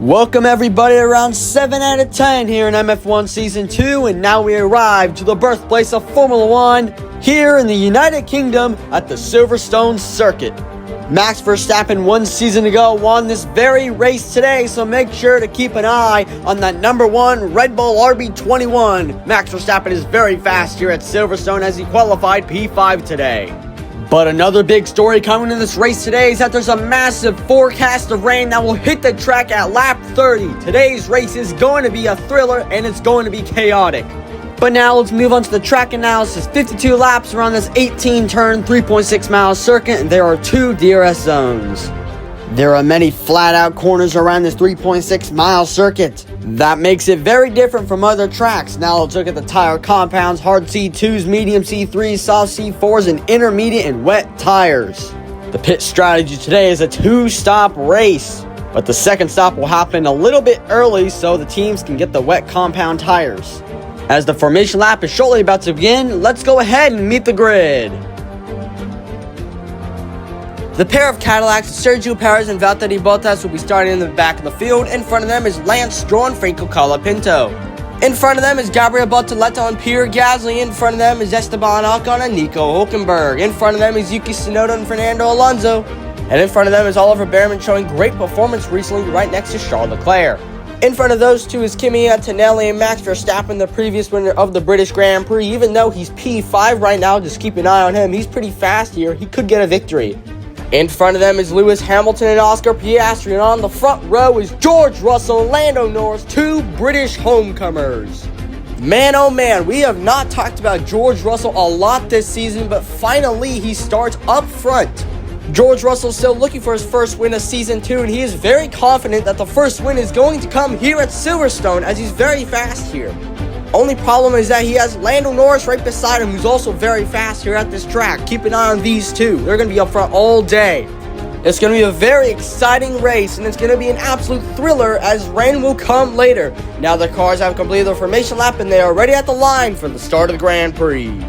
Welcome everybody to round 7 out of 10 here in MF1 Season 2, and now we arrive to the birthplace of Formula 1 here in the United Kingdom at the Silverstone Circuit. Max Verstappen 1 season ago won this very race today, so make sure to keep an eye on that number 1 Red Bull RB21. Max Verstappen is very fast here at Silverstone as he qualified P5 today. But another big story coming in this race today is that there's a massive forecast of rain that will hit the track at lap 30. Today's race is going to be a thriller and it's going to be chaotic. But now let's move on to the track analysis. 52 laps around this 18-turn, 3.6-mile circuit, and there are 2 DRS zones. There are many flat-out corners around this 3.6-mile circuit. That makes it very different from other tracks. Now let's look at the tire compounds: hard C2s, medium C3s, soft C4s, and intermediate and wet tires. The pit strategy today is a 2-stop race, but the second stop will happen a little bit early so the teams can get the wet compound tires. As the formation lap is shortly about to begin, let's go ahead and meet the grid. The pair of Cadillacs, Sergio Perez and Valtteri Bottas, will be starting in the back of the field. In front of them is Lance Stroll and Franco Colapinto. In front of them is Gabriel Bortoleto and Pierre Gasly. In front of them is Esteban Ocon and Nico Hülkenberg. In front of them is Yuki Tsunoda and Fernando Alonso. And in front of them is Oliver Bearman, showing great performance recently right next to Charles Leclerc. In front of those two is Kimi Antonelli and Max Verstappen, the previous winner of the British Grand Prix. Even though he's P5 right now, just keep an eye on him. He's pretty fast here. He could get a victory. In front of them is Lewis Hamilton and Oscar Piastri, and on the front row is George Russell and Lando Norris, 2 British homecomers. Man, oh man, we have not talked about George Russell a lot this season, but finally he starts up front. George Russell still looking for his first win of Season 2, and he is very confident that the first win is going to come here at Silverstone, as he's very fast here. Only problem is that he has Lando Norris right beside him, who's also very fast here at this track. Keep an eye on these two. They're going to be up front all day. It's going to be a very exciting race, and it's going to be an absolute thriller as rain will come later. Now the cars have completed their formation lap, and they are ready at the line for the start of the Grand Prix.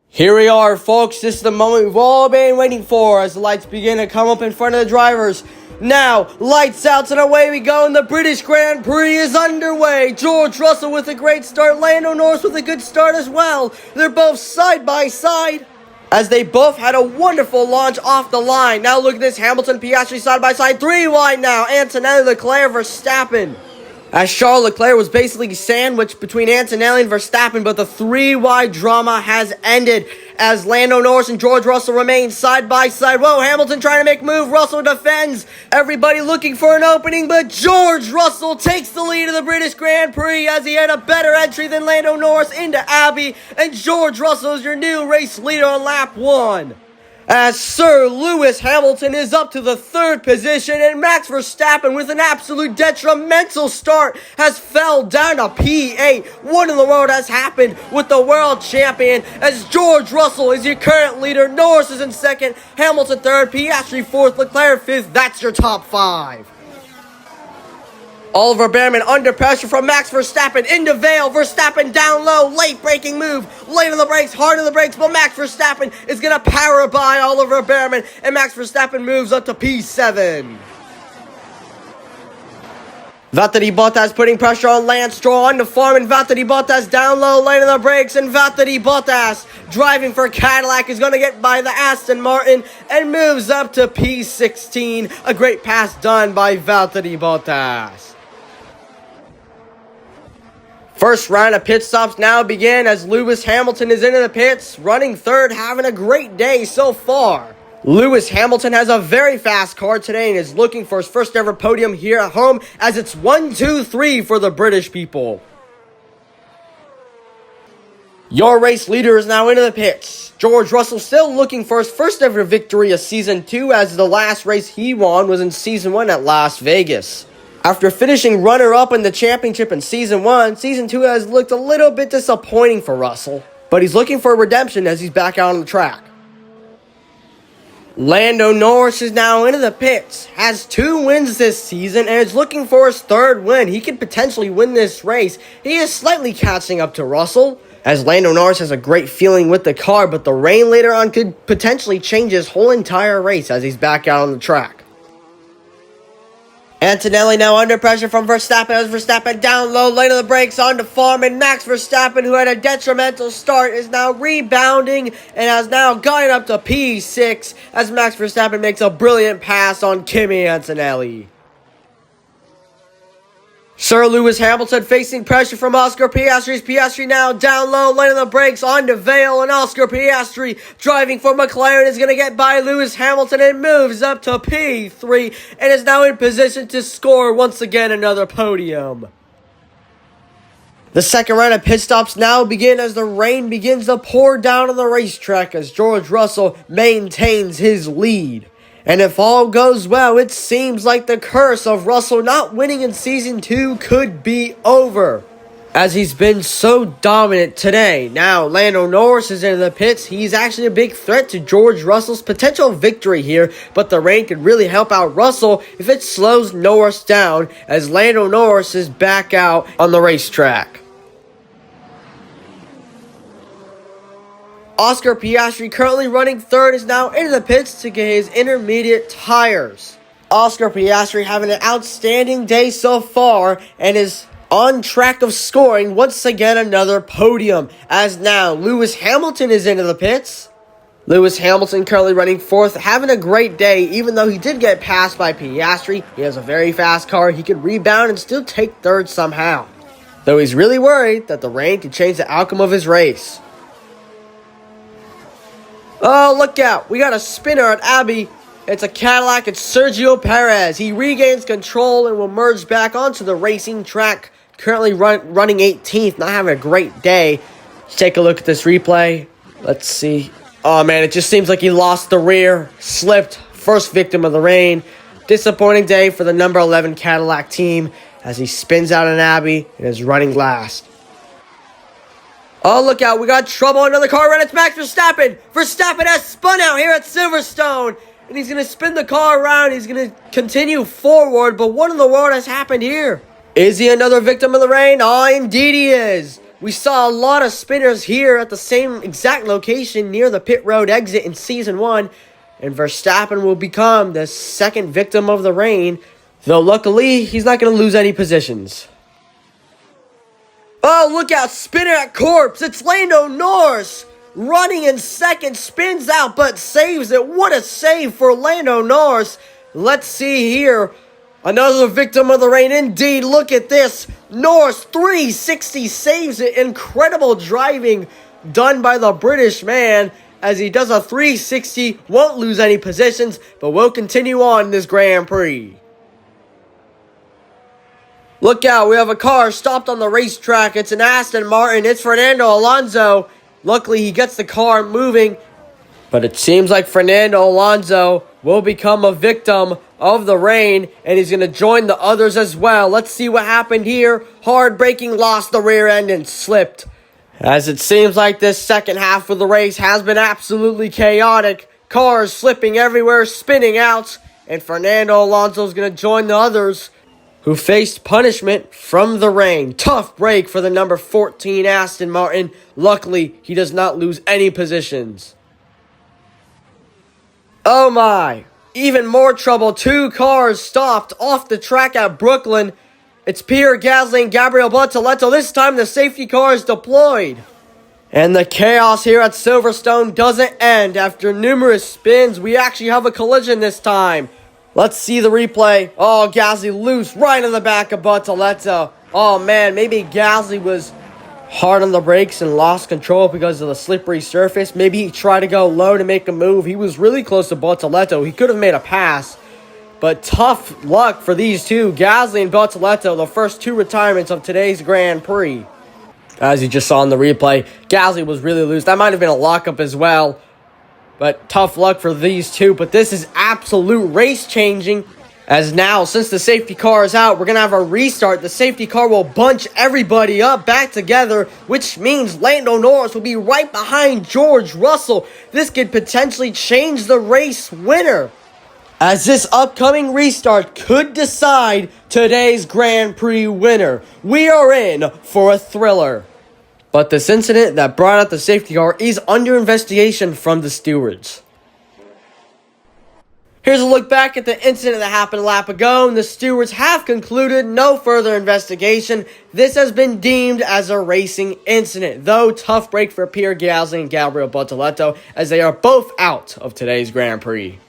Here we are, folks. This is the moment we've all been waiting for as the lights begin to come up in front of the drivers. Now, lights out and away we go, and the British Grand Prix is underway. George Russell with a great start, Lando Norris with a good start as well. They're both side by side, as they both had a wonderful launch off the line. Now look at this, Hamilton, Piastri side by side, 3 wide now. Antonelli, Leclerc, Verstappen. As Charles Leclerc was basically sandwiched between Antonelli and Verstappen, but the 3-wide drama has ended as Lando Norris and George Russell remain side by side. Whoa, Hamilton trying to make a move, Russell defends. Everybody looking for an opening, but George Russell takes the lead of the British Grand Prix as he had a better entry than Lando Norris into Abbey, and George Russell is your new race leader on lap 1. As Sir Lewis Hamilton is up to the 3rd position, and Max Verstappen, with an absolute detrimental start, has fell down to P8. What in the world has happened with the world champion, as George Russell is your current leader, Norris is in 2nd, Hamilton 3rd, Piastri 4th, Leclerc 5th. That's your top 5. Oliver Bearman under pressure from Max Verstappen into Vale. Verstappen down low, late braking move, late on the brakes, hard on the brakes, but Max Verstappen is going to power by Oliver Bearman, and Max Verstappen moves up to P7. Valtteri Bottas putting pressure on Lance Stroll on the farm, and Valtteri Bottas down low, late on the brakes, and Valtteri Bottas driving for Cadillac is going to get by the Aston Martin and moves up to P16. A great pass done by Valtteri Bottas. First round of pit stops now begin as Lewis Hamilton is into the pits, running 3rd, having a great day so far. Lewis Hamilton has a very fast car today and is looking for his first ever podium here at home, as it's 1, 2, 3 for the British people. Your race leader is now into the pits. George Russell still looking for his first ever victory of Season 2, as the last race he won was in Season 1 at Las Vegas. After finishing runner-up in the championship in Season 1, Season 2 has looked a little bit disappointing for Russell, but he's looking for redemption as he's back out on the track. Lando Norris is now into the pits, has 2 wins this season, and is looking for his 3rd win. He could potentially win this race. He is slightly catching up to Russell, as Lando Norris has a great feeling with the car, but the rain later on could potentially change his whole entire race as he's back out on the track. Antonelli now under pressure from Verstappen as Verstappen down low, late on the brakes onto Farm, and Max Verstappen, who had a detrimental start, is now rebounding and has now gotten up to P6 as Max Verstappen makes a brilliant pass on Kimi Antonelli. Sir Lewis Hamilton facing pressure from Oscar Piastri. Piastri now down low, late on the brakes onto Vale, and Oscar Piastri driving for McLaren is going to get by Lewis Hamilton and moves up to P3 and is now in position to score once again another podium. The second round of pit stops now begin as the rain begins to pour down on the racetrack as George Russell maintains his lead. And if all goes well, it seems like the curse of Russell not winning in Season 2 could be over, as he's been so dominant today. Now, Lando Norris is into the pits. He's actually a big threat to George Russell's potential victory here, but the rain could really help out Russell if it slows Norris down, as Lando Norris is back out on the racetrack. Oscar Piastri, currently running third, is now into the pits to get his intermediate tires. Oscar Piastri having an outstanding day so far and is on track of scoring once again another podium, as now Lewis Hamilton is into the pits. Lewis Hamilton currently running fourth, having a great day, even though he did get passed by Piastri. He has a very fast car. He could rebound and still take third somehow, though he's really worried that the rain could change the outcome of his race. Oh, look out. We got a spinner at Abbey. It's a Cadillac. It's Sergio Perez. He regains control and will merge back onto the racing track. Currently running 18th. Not having a great day. Let's take a look at this replay. Let's see. Oh, man. It just seems like he lost the rear. Slipped. First victim of the rain. Disappointing day for the number 11 Cadillac team as he spins out an Abbey and is running last. Oh, look out. We got trouble. Another car run. It's Max Verstappen. Verstappen has spun out here at Silverstone. And he's going to spin the car around. He's going to continue forward. But what in the world has happened here? Is he another victim of the rain? Oh, indeed he is. We saw a lot of spinners here at the same exact location near the pit road exit in Season 1. And Verstappen will become the second victim of the rain. Though luckily, he's not going to lose any positions. Oh, look out, spinner at Corpse. It's Lando Norris running in second, spins out, but saves it. What a save for Lando Norris. Let's see here. Another victim of the rain. Indeed, look at this. Norris 360 saves it. Incredible driving done by the British man as he does a 360. Won't lose any positions, but will continue on this Grand Prix. Look out, we have a car stopped on the racetrack. It's an Aston Martin. It's Fernando Alonso. Luckily, he gets the car moving. But it seems like Fernando Alonso will become a victim of the rain, and he's going to join the others as well. Let's see what happened here. Hard braking, lost the rear end, and slipped. As it seems like this second half of the race has been absolutely chaotic. Cars slipping everywhere, spinning out, and Fernando Alonso is going to join the others who faced punishment from the rain. Tough break for the number 14 Aston Martin. Luckily, he does not lose any positions. Oh my! Even more trouble. Two cars stopped off the track at Brooklyn. It's Pierre Gasly and Gabriel Bortoleto. This time the safety car is deployed. And the chaos here at Silverstone doesn't end. After numerous spins, we actually have a collision this time. Let's see the replay. Oh, Gasly loose right in the back of Bortoleto. Oh, man, maybe Gasly was hard on the brakes and lost control because of the slippery surface. Maybe he tried to go low to make a move. He was really close to Bortoleto. He could have made a pass. But tough luck for these two, Gasly and Bortoleto, the first two retirements of today's Grand Prix. As you just saw in the replay, Gasly was really loose. That might have been a lockup as well. But tough luck for these two. But this is absolute race changing. As now, since the safety car is out, we're going to have a restart. The safety car will bunch everybody up back together, which means Lando Norris will be right behind George Russell. This could potentially change the race winner, as this upcoming restart could decide today's Grand Prix winner. We are in for a thriller. But this incident that brought out the safety car is under investigation from the stewards. Here's a look back at the incident that happened a lap ago, and the stewards have concluded no further investigation. This has been deemed as a racing incident, though tough break for Pierre Gasly and Gabriel Bortoleto as they are both out of today's Grand Prix.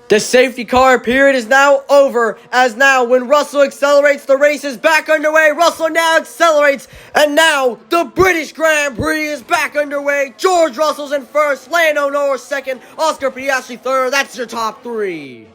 The safety car period is now over, as now when Russell accelerates, the race is back underway. Russell now accelerates, and now the British Grand Prix is back underway. George Russell's in first, Lando Norris second, Oscar Piastri third. That's your top three.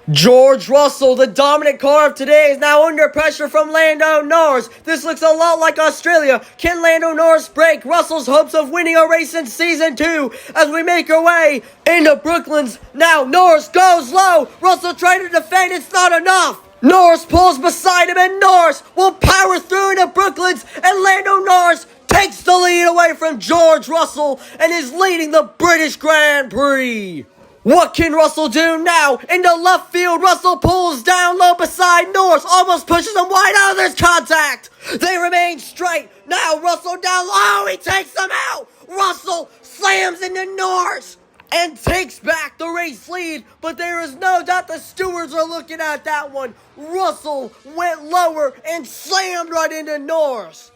George Russell, the dominant car of today, is now under pressure from Lando Norris. This looks a lot like Australia. Can Lando Norris break Russell's hopes of winning a race in Season 2 as we make our way into Brooklands? Now Norris goes low. Russell trying to defend. It's not enough. Norris pulls beside him, and Norris will power through into Brooklands, and Lando Norris takes the lead away from George Russell and is leading the British Grand Prix. What can Russell do now? Into left field, Russell pulls down low beside Norris, almost pushes him wide out. There's contact. They remain straight. Now Russell down low, he takes them out. Russell slams into Norris and takes back the race lead, but there is no doubt the stewards are looking at that one. Russell went lower and slammed right into Norris.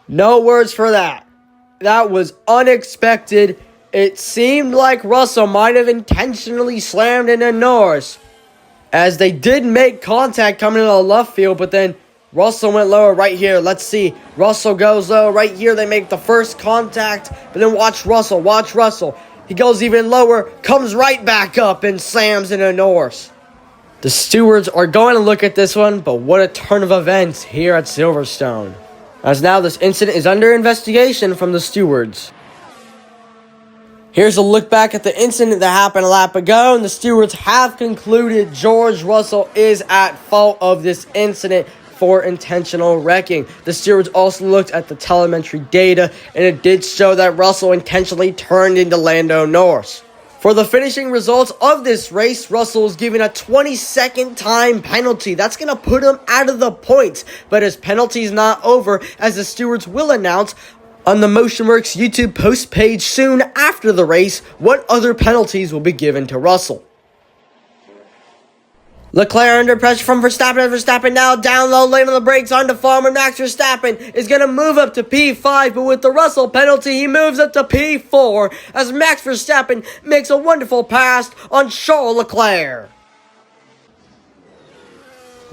No words for that. That was unexpected. It seemed like Russell might have intentionally slammed into Norris, as they did make contact coming into the left field, but then Russell went lower right here. Let's see. Russell goes low right here. They make the first contact, but then watch Russell. Watch Russell. He goes even lower, comes right back up, and slams into Norris. The stewards are going to look at this one, but what a turn of events here at Silverstone, as now this incident is under investigation from the stewards. Here's a look back at the incident that happened a lap ago, and the stewards have concluded George Russell is at fault of this incident for intentional wrecking. The stewards also looked at the telemetry data, and it did show that Russell intentionally turned into Lando Norris. For the finishing results of this race, Russell was given a 22nd time penalty. That's going to put him out of the points, but his penalty is not over, as the stewards will announce on the MotionWorks YouTube post page soon after the race what other penalties will be given to Russell. Leclerc under pressure from Verstappen. Verstappen now down low, late on the brakes onto Farmer. Max Verstappen is going to move up to P5, but with the Russell penalty, he moves up to P4 as Max Verstappen makes a wonderful pass on Charles Leclerc.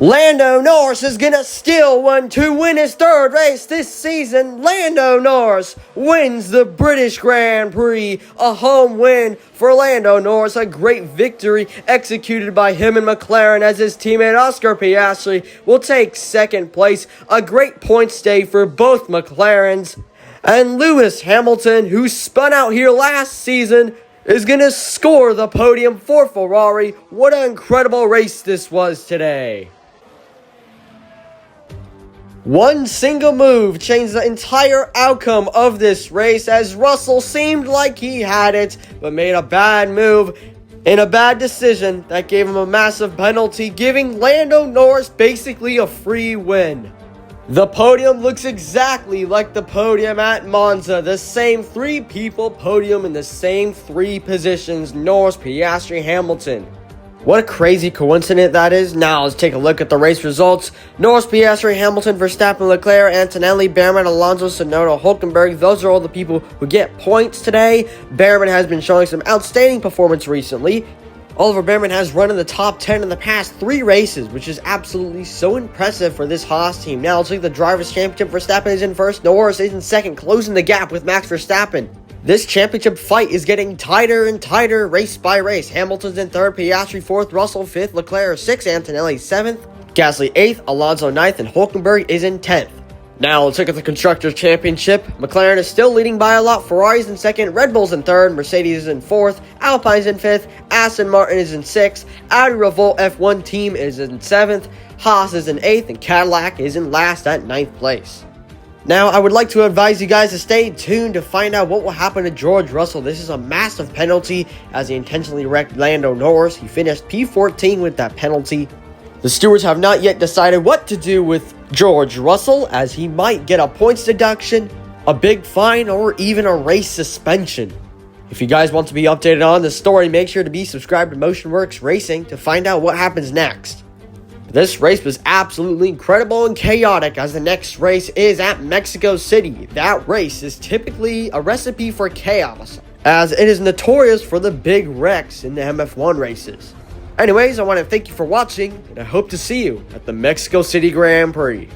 Lando Norris is going to steal one to win his third race this season. Lando Norris wins the British Grand Prix. A home win for Lando Norris. A great victory executed by him and McLaren, as his teammate Oscar Piastri will take second place. A great points day for both McLarens. And Lewis Hamilton, who spun out here last season, is going to score the podium for Ferrari. What an incredible race this was today. One single move changed the entire outcome of this race, as Russell seemed like he had it, but made a bad move and a bad decision that gave him a massive penalty, giving Lando Norris basically a free win. The podium looks exactly like the podium at Monza. The same three people podium in the same three positions: Norris, Piastri, Hamilton. What a crazy coincidence that is. Now let's take a look at the race results. Norris, Piastri, Hamilton, Verstappen, Leclerc, Antonelli, Behrman, Alonso, Tsunoda, Hülkenberg. Those are all the people who get points today. Behrman has been showing some outstanding performance recently. Oliver Behrman has run in the top 10 in the past 3 races, which is absolutely so impressive for this Haas team. Now let's look at the Drivers' Championship. Verstappen is in first, Norris is in second, closing the gap with Max Verstappen. This championship fight is getting tighter and tighter race by race. Hamilton's in third, Piastri fourth, Russell fifth, Leclerc sixth, Antonelli seventh, Gasly eighth, Alonso ninth, and Hülkenberg is in 10th. Now let's look at the Constructors' Championship. McLaren is still leading by a lot. Ferrari's in second, Red Bull's in third, Mercedes is in fourth, Alpine's in fifth, Aston Martin is in sixth, Audi Revolt F1 team is in seventh, Haas is in eighth, and Cadillac is in last at 9th place. Now, I would like to advise you guys to stay tuned to find out what will happen to George Russell. This is a massive penalty, as he intentionally wrecked Lando Norris. He finished P14 with that penalty. The stewards have not yet decided what to do with George Russell, as he might get a points deduction, a big fine, or even a race suspension. If you guys want to be updated on this story, make sure to be subscribed to MotionWorksRacing to find out what happens next. This race was absolutely incredible and chaotic, as the next race is at Mexico City. That race is typically a recipe for chaos, as it is notorious for the big wrecks in the MF1 races. Anyways, I want to thank you for watching, and I hope to see you at the Mexico City Grand Prix.